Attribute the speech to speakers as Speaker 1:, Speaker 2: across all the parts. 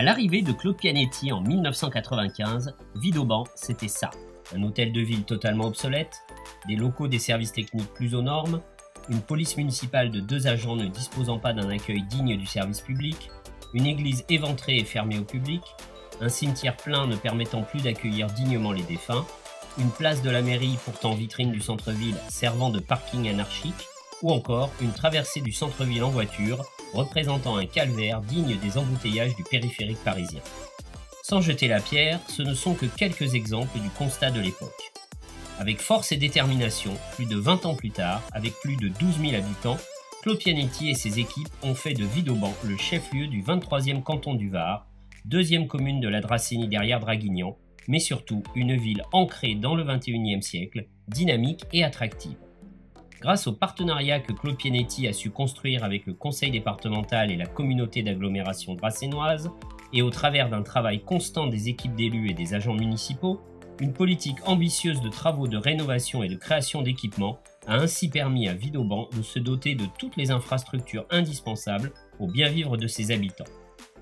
Speaker 1: À l'arrivée de Claude Pianetti en 1995, Vidauban, c'était ça. Un hôtel de ville totalement obsolète, des locaux des services techniques plus aux normes, une police municipale de 2 agents ne disposant pas d'un accueil digne du service public, une église éventrée et fermée au public, un cimetière plein ne permettant plus d'accueillir dignement les défunts, une place de la mairie pourtant vitrine du centre-ville servant de parking anarchique, ou encore une traversée du centre-ville en voiture représentant un calvaire digne des embouteillages du périphérique parisien. Sans jeter la pierre, ce ne sont que quelques exemples du constat de l'époque. Avec force et détermination, plus de 20 ans plus tard, avec plus de 12 000 habitants, Claude Pianetti et ses équipes ont fait de Vidauban le chef-lieu du 23e canton du Var, deuxième commune de la Dracénie derrière Draguignan, mais surtout une ville ancrée dans le XXIe siècle, dynamique et attractive. Grâce au partenariat que Claude Pianetti a su construire avec le conseil départemental et la communauté d'agglomération dracénoise, et au travers d'un travail constant des équipes d'élus et des agents municipaux, une politique ambitieuse de travaux de rénovation et de création d'équipements a ainsi permis à Vidauban de se doter de toutes les infrastructures indispensables au bien-vivre de ses habitants.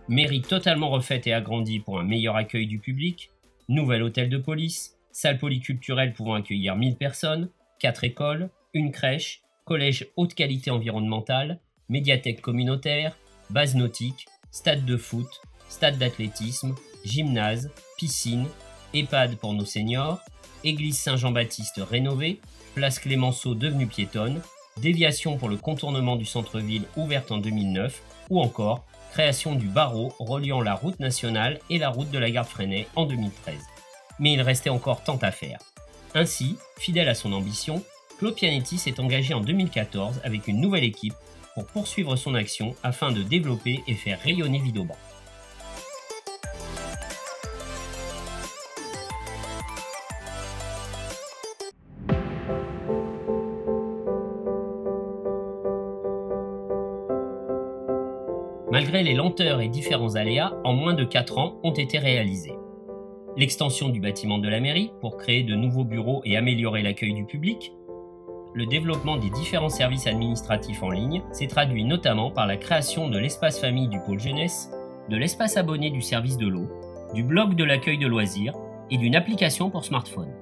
Speaker 1: Mairie totalement refaite et agrandie pour un meilleur accueil du public, nouvel hôtel de police, salle polyculturelle pouvant accueillir 1000 personnes, 4 écoles, une crèche, collège haute qualité environnementale, médiathèque communautaire, base nautique, stade de foot, stade d'athlétisme, gymnase, piscine, EHPAD pour nos seniors, église Saint-Jean-Baptiste rénovée, place Clémenceau devenue piétonne, déviation pour le contournement du centre-ville ouverte en 2009, ou encore création du barreau reliant la route nationale et la route de la gare Freinet en 2013. Mais il restait encore tant à faire. Ainsi, fidèle à son ambition, Claude Pianetti s'est engagé en 2014 avec une nouvelle équipe pour poursuivre son action afin de développer et faire rayonner Vidauban. Malgré les lenteurs et différents aléas, en moins de 4 ans ont été réalisés. L'extension du bâtiment de la mairie pour créer de nouveaux bureaux et améliorer l'accueil du public, le développement des différents services administratifs en ligne s'est traduit notamment par la création de l'espace famille du pôle jeunesse, de l'espace abonné du service de l'eau, du blog de l'accueil de loisirs et d'une application pour smartphone.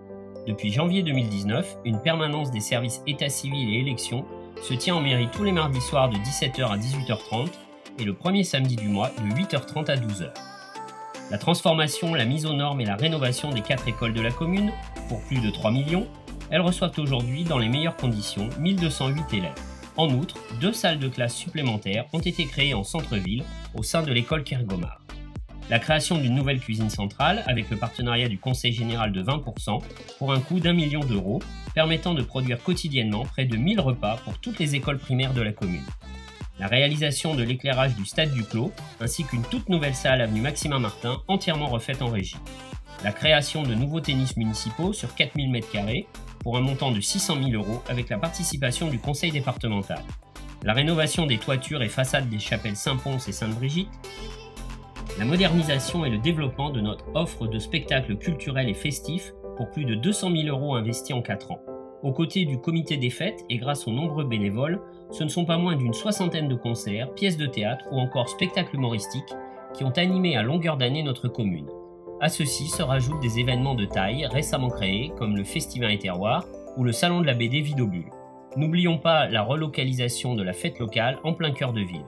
Speaker 1: Depuis janvier 2019, une permanence des services état civil et élections se tient en mairie tous les mardis soirs de 17h à 18h30 et le premier samedi du mois de 8h30 à 12h. La transformation, la mise aux normes et la rénovation des 4 écoles de la commune, pour plus de 3 millions, elles reçoivent aujourd'hui dans les meilleures conditions 1208 élèves. En outre, 2 salles de classe supplémentaires ont été créées en centre-ville au sein de l'école Kergomar. La création d'une nouvelle cuisine centrale avec le partenariat du Conseil général de 20% pour un coût d'1 million d'euros permettant de produire quotidiennement près de 1000 repas pour toutes les écoles primaires de la commune. La réalisation de l'éclairage du stade du Clos ainsi qu'une toute nouvelle salle avenue Maximin Martin entièrement refaite en régie. La création de nouveaux tennis municipaux sur 4000 m² pour un montant de 600 000 € avec la participation du conseil départemental. La rénovation des toitures et façades des chapelles Saint-Pons et Sainte-Brigitte. La modernisation et le développement de notre offre de spectacles culturels et festifs pour plus de 200 000 € investis en 4 ans. Aux côtés du comité des fêtes et grâce aux nombreux bénévoles, ce ne sont pas moins d'une 60aine de concerts, pièces de théâtre ou encore spectacles humoristiques qui ont animé à longueur d'année notre commune. À ceci se rajoutent des événements de taille récemment créés comme le Festival et Terroir ou le Salon de la BD Vidobule. N'oublions pas la relocalisation de la fête locale en plein cœur de ville.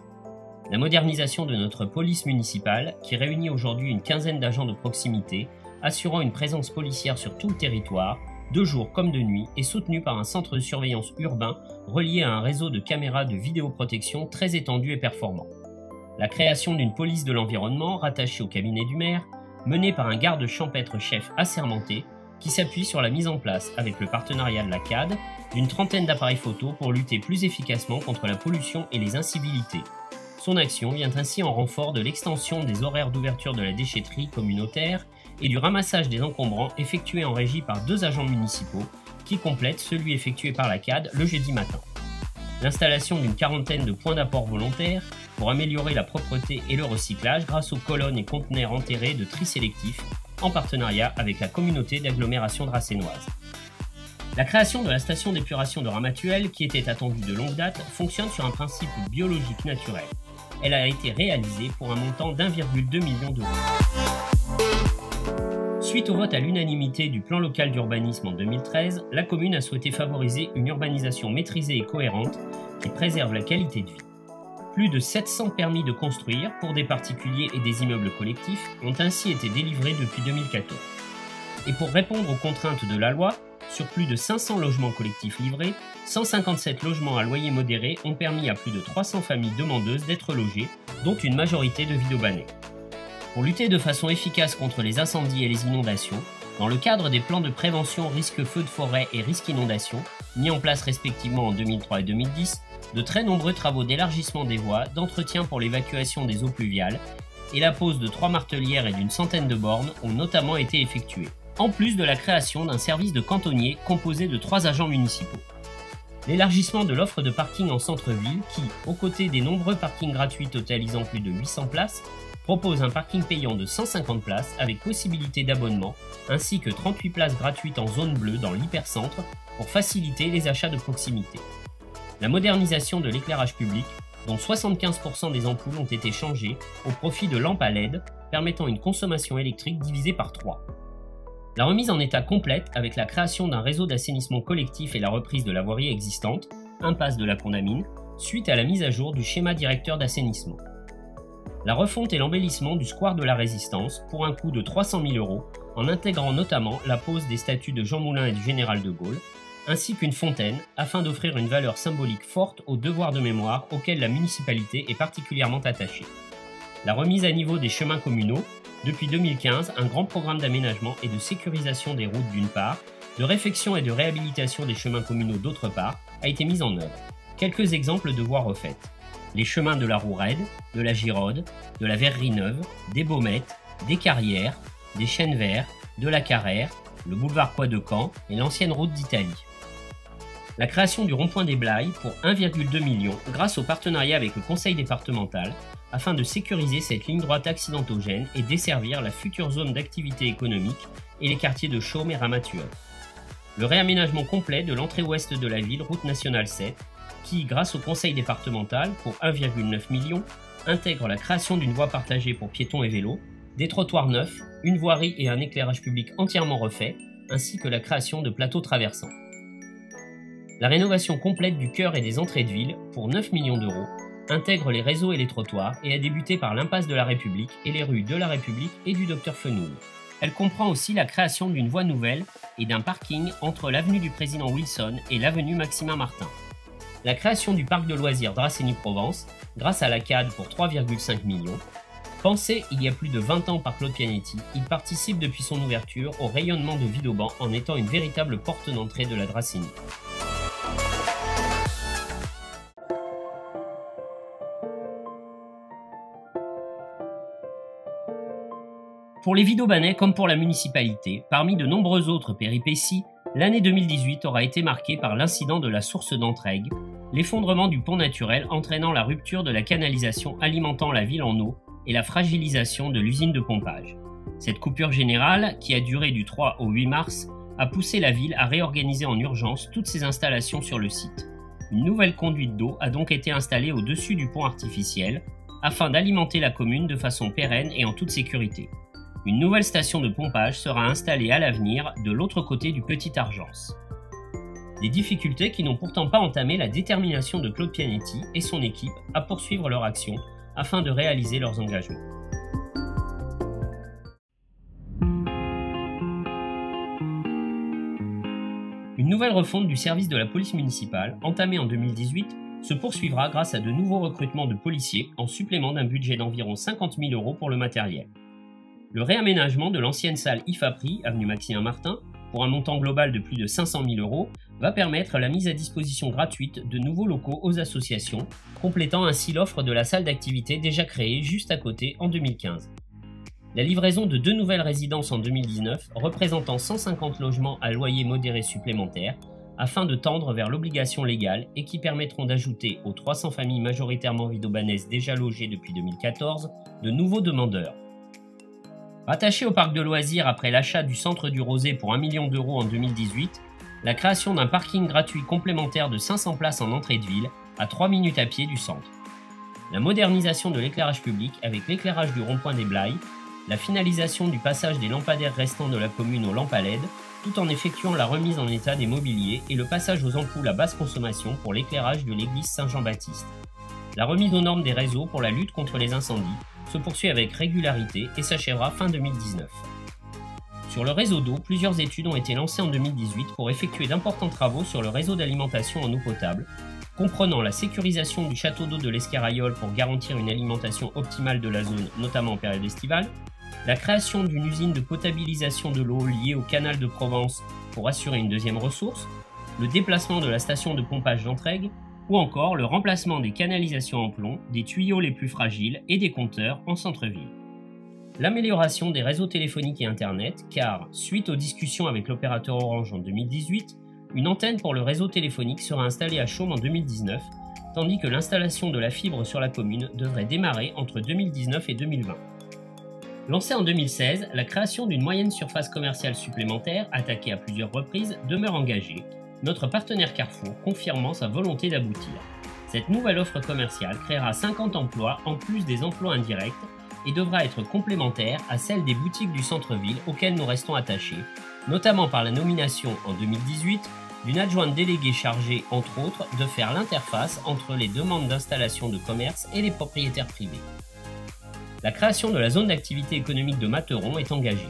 Speaker 1: La modernisation de notre police municipale qui réunit aujourd'hui une quinzaine d'agents de proximité assurant une présence policière sur tout le territoire, de jour comme de nuit, et soutenue par un centre de surveillance urbain relié à un réseau de caméras de vidéoprotection très étendu et performant. La création d'une police de l'environnement rattachée au cabinet du maire, menée par un garde champêtre chef assermenté qui s'appuie sur la mise en place, avec le partenariat de la CAD, d'une 30aine d'appareils photo pour lutter plus efficacement contre la pollution et les incivilités. Son action vient ainsi en renfort de l'extension des horaires d'ouverture de la déchetterie communautaire et du ramassage des encombrants effectué en régie par 2 agents municipaux qui complètent celui effectué par la CAD le jeudi matin. L'installation d'une 40aine de points d'apport volontaires pour améliorer la propreté et le recyclage grâce aux colonnes et conteneurs enterrés de tri sélectif en partenariat avec la communauté d'agglomération dracénoise. La création de la station d'épuration de Ramatuelle, qui était attendue de longue date, fonctionne sur un principe biologique naturel. elle a été réalisée pour un montant d'1,2 million d'euros. Suite au vote à l'unanimité du plan local d'urbanisme en 2013, la commune a souhaité favoriser une urbanisation maîtrisée et cohérente qui préserve la qualité de vie. Plus de 700 permis de construire pour des particuliers et des immeubles collectifs ont ainsi été délivrés depuis 2014. Et pour répondre aux contraintes de la loi, sur plus de 500 logements collectifs livrés, 157 logements à loyer modéré ont permis à plus de 300 familles demandeuses d'être logées, dont une majorité de Villeaubanais. Pour lutter de façon efficace contre les incendies et les inondations, dans le cadre des plans de prévention risque feu de forêt et risque inondation, mis en place respectivement en 2003 et 2010, de très nombreux travaux d'élargissement des voies, d'entretien pour l'évacuation des eaux pluviales et la pose de 3 martelières et d'une centaine de bornes ont notamment été effectués, en plus de la création d'un service de cantonnier composé de 3 agents municipaux. L'élargissement de l'offre de parking en centre-ville qui, aux côtés des nombreux parkings gratuits totalisant plus de 800 places, propose un parking payant de 150 places avec possibilité d'abonnement, ainsi que 38 places gratuites en zone bleue dans l'hypercentre pour faciliter les achats de proximité. La modernisation de l'éclairage public, dont 75% des ampoules ont été changées au profit de lampes à LED, permettant une consommation électrique divisée par 3. La remise en état complète avec la création d'un réseau d'assainissement collectif et la reprise de la voirie existante, impasse de la Condamine, suite à la mise à jour du schéma directeur d'assainissement. La refonte et l'embellissement du square de la Résistance pour un coût de 300 000 € en intégrant notamment la pose des statues de Jean Moulin et du Général de Gaulle, ainsi qu'une fontaine afin d'offrir une valeur symbolique forte au devoir de mémoire auquel la municipalité est particulièrement attachée. La remise à niveau des chemins communaux, depuis 2015, un grand programme d'aménagement et de sécurisation des routes d'une part, de réfection et de réhabilitation des chemins communaux d'autre part, a été mis en œuvre. Quelques exemples de voies refaites. Les chemins de la Rourède, de la Giraude, de la Verrerie Neuve, des Baumettes, des Carrières, des Chênes Verts, de la Carrère, le boulevard Coy de Caen et l'ancienne route d'Italie. La création du rond-point des Blailles pour 1,2 million grâce au partenariat avec le conseil départemental afin de sécuriser cette ligne droite accidentogène et desservir la future zone d'activité économique et les quartiers de Chaumes et Ramatuelle. Le réaménagement complet de l'entrée ouest de la ville, route nationale 7, qui, grâce au conseil départemental, pour 1,9 million, intègre la création d'une voie partagée pour piétons et vélos, des trottoirs neufs, une voirie et un éclairage public entièrement refait, ainsi que la création de plateaux traversants. La rénovation complète du cœur et des entrées de ville, pour 9 millions d'euros, intègre les réseaux et les trottoirs et a débuté par l'impasse de la République et les rues de la République et du Docteur Fenouil. Elle comprend aussi la création d'une voie nouvelle et d'un parking entre l'avenue du Président Wilson et l'avenue Maximin Martin. La création du parc de loisirs Dracénie-Provence, grâce à la CAD pour 3,5 millions. Pensé il y a plus de 20 ans par Claude Pianetti, il participe depuis son ouverture au rayonnement de Villeauban en étant une véritable porte d'entrée de la Dracénie. Pour les Villeaubanais comme pour la municipalité, parmi de nombreuses autres péripéties, l'année 2018 aura été marquée par l'incident de la source d'Entraigues, l'effondrement du pont naturel entraînant la rupture de la canalisation alimentant la ville en eau et la fragilisation de l'usine de pompage. Cette coupure générale, qui a duré du 3 au 8 mars, a poussé la ville à réorganiser en urgence toutes ses installations sur le site. Une nouvelle conduite d'eau a donc été installée au-dessus du pont artificiel, afin d'alimenter la commune de façon pérenne et en toute sécurité. Une nouvelle station de pompage sera installée à l'avenir de l'autre côté du Petit Argence. Des difficultés qui n'ont pourtant pas entamé la détermination de Claude Pianetti et son équipe à poursuivre leur action afin de réaliser leurs engagements. Une nouvelle refonte du service de la police municipale, entamée en 2018, se poursuivra grâce à de nouveaux recrutements de policiers en supplément d'un budget d'environ 50 000 € pour le matériel. Le réaménagement de l'ancienne salle IFAPRI, avenue Maximin Martin, pour un montant global de plus de 500 000 €, va permettre la mise à disposition gratuite de nouveaux locaux aux associations, complétant ainsi l'offre de la salle d'activité déjà créée juste à côté en 2015. La livraison de 2 nouvelles résidences en 2019, représentant 150 logements à loyer modéré supplémentaires, afin de tendre vers l'obligation légale et qui permettront d'ajouter aux 300 familles majoritairement villeaubanaises déjà logées depuis 2014 de nouveaux demandeurs. Rattaché au parc de loisirs après l'achat du centre du Rosé pour 1 million d'euros en 2018, la création d'un parking gratuit complémentaire de 500 places en entrée de ville, à 3 minutes à pied du centre. la modernisation de l'éclairage public avec l'éclairage du rond-point des Blaye, la finalisation du passage des lampadaires restants de la commune aux lampes à LED, tout en effectuant la remise en état des mobiliers et le passage aux ampoules à basse consommation pour l'éclairage de l'église Saint-Jean-Baptiste. La remise aux normes des réseaux pour la lutte contre les incendies se poursuit avec régularité et s'achèvera fin 2019. Sur le réseau d'eau, plusieurs études ont été lancées en 2018 pour effectuer d'importants travaux sur le réseau d'alimentation en eau potable, comprenant la sécurisation du château d'eau de l'Escarayole pour garantir une alimentation optimale de la zone, notamment en période estivale, la création d'une usine de potabilisation de l'eau liée au canal de Provence pour assurer une deuxième ressource, le déplacement de la station de pompage d'Entraigues, ou encore le remplacement des canalisations en plomb, des tuyaux les plus fragiles et des compteurs en centre-ville. L'amélioration des réseaux téléphoniques et Internet, car, suite aux discussions avec l'opérateur Orange en 2018, une antenne pour le réseau téléphonique sera installée à Chaumes en 2019, tandis que l'installation de la fibre sur la commune devrait démarrer entre 2019 et 2020. Lancée en 2016, la création d'une moyenne surface commerciale supplémentaire, attaquée à plusieurs reprises, demeure engagée, notre partenaire Carrefour confirmant sa volonté d'aboutir. Cette nouvelle offre commerciale créera 50 emplois en plus des emplois indirects et devra être complémentaire à celle des boutiques du centre-ville auxquelles nous restons attachés, notamment par la nomination en 2018 d'une adjointe déléguée chargée, entre autres, de faire l'interface entre les demandes d'installation de commerce et les propriétaires privés. La création de la zone d'activité économique de Materon est engagée.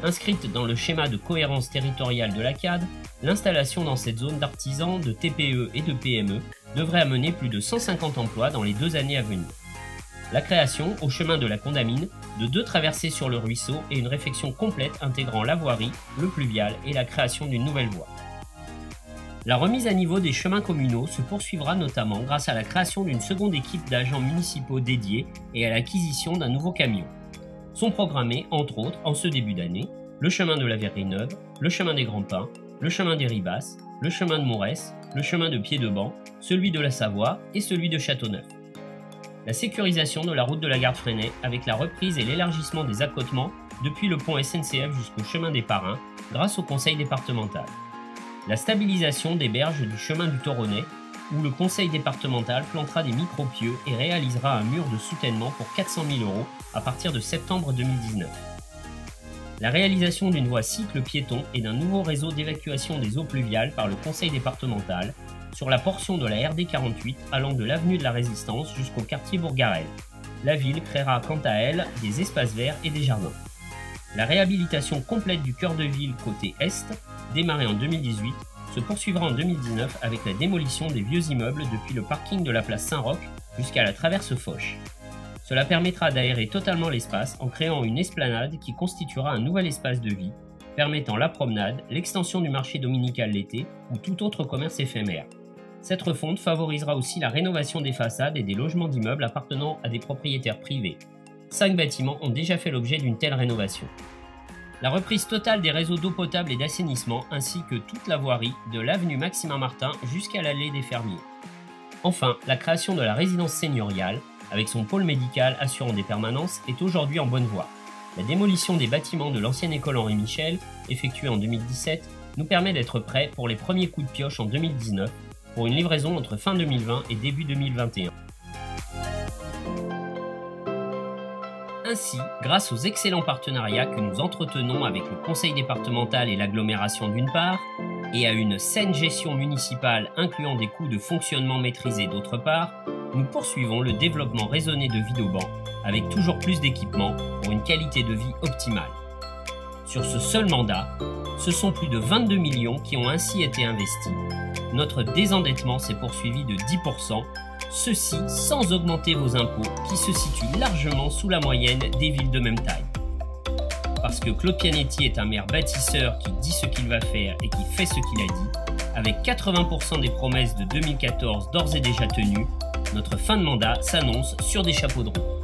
Speaker 1: Inscrite dans le schéma de cohérence territoriale de la CAD, l'installation dans cette zone d'artisans, de TPE et de PME devrait amener plus de 150 emplois dans les 2 années à venir. La création, au chemin de la Condamine, de 2 traversées sur le ruisseau et une réfection complète intégrant la voirie, le pluvial et la création d'une nouvelle voie. La remise à niveau des chemins communaux se poursuivra notamment grâce à la création d'une seconde équipe d'agents municipaux dédiés et à l'acquisition d'un nouveau camion. Sont programmés, entre autres, en ce début d'année, le chemin de la Verrerie Neuve, le chemin des Grands Pins, le chemin des Ribasses, le chemin de Mourès, le chemin de Pied-de-Banc, celui de la Savoie et celui de Châteauneuf. La sécurisation de la route de la Garde Freinet avec la reprise et l'élargissement des accotements depuis le pont SNCF jusqu'au chemin des Parrains grâce au conseil départemental. La stabilisation des berges du chemin du Toronnet où le conseil départemental plantera des micro-pieux et réalisera un mur de soutènement pour 400 000 € à partir de septembre 2019. La réalisation d'une voie cycle piéton et d'un nouveau réseau d'évacuation des eaux pluviales par le conseil départemental sur la portion de la RD 48 allant de l'avenue de la Résistance jusqu'au quartier Bourgarel. La ville créera quant à elle des espaces verts et des jardins. La réhabilitation complète du cœur de ville côté Est, démarrée en 2018, se poursuivra en 2019 avec la démolition des vieux immeubles depuis le parking de la place Saint-Roch jusqu'à la traverse Foch. Cela permettra d'aérer totalement l'espace en créant une esplanade qui constituera un nouvel espace de vie, permettant la promenade, l'extension du marché dominical l'été ou tout autre commerce éphémère. Cette refonte favorisera aussi la rénovation des façades et des logements d'immeubles appartenant à des propriétaires privés. 5 bâtiments ont déjà fait l'objet d'une telle rénovation. La reprise totale des réseaux d'eau potable et d'assainissement ainsi que toute la voirie de l'avenue Maximin Martin jusqu'à l'allée des Fermiers. Enfin, la création de la résidence seigneuriale, avec son pôle médical assurant des permanences, est aujourd'hui en bonne voie. La démolition des bâtiments de l'ancienne école Henri Michel, effectuée en 2017, nous permet d'être prêts pour les premiers coups de pioche en 2019, pour une livraison entre fin 2020 et début 2021. Ainsi, grâce aux excellents partenariats que nous entretenons avec le conseil départemental et l'agglomération d'une part, et à une saine gestion municipale incluant des coûts de fonctionnement maîtrisés d'autre part, nous poursuivons le développement raisonné de Villeauban avec toujours plus d'équipements pour une qualité de vie optimale. Sur ce seul mandat, ce sont plus de 22 millions qui ont ainsi été investis. Notre désendettement s'est poursuivi de 10%, ceci sans augmenter vos impôts qui se situent largement sous la moyenne des villes de même taille. Parce que Claude Pianetti est un maire bâtisseur qui dit ce qu'il va faire et qui fait ce qu'il a dit, avec 80% des promesses de 2014 d'ores et déjà tenues, notre fin de mandat s'annonce sur des chapeaux de roue.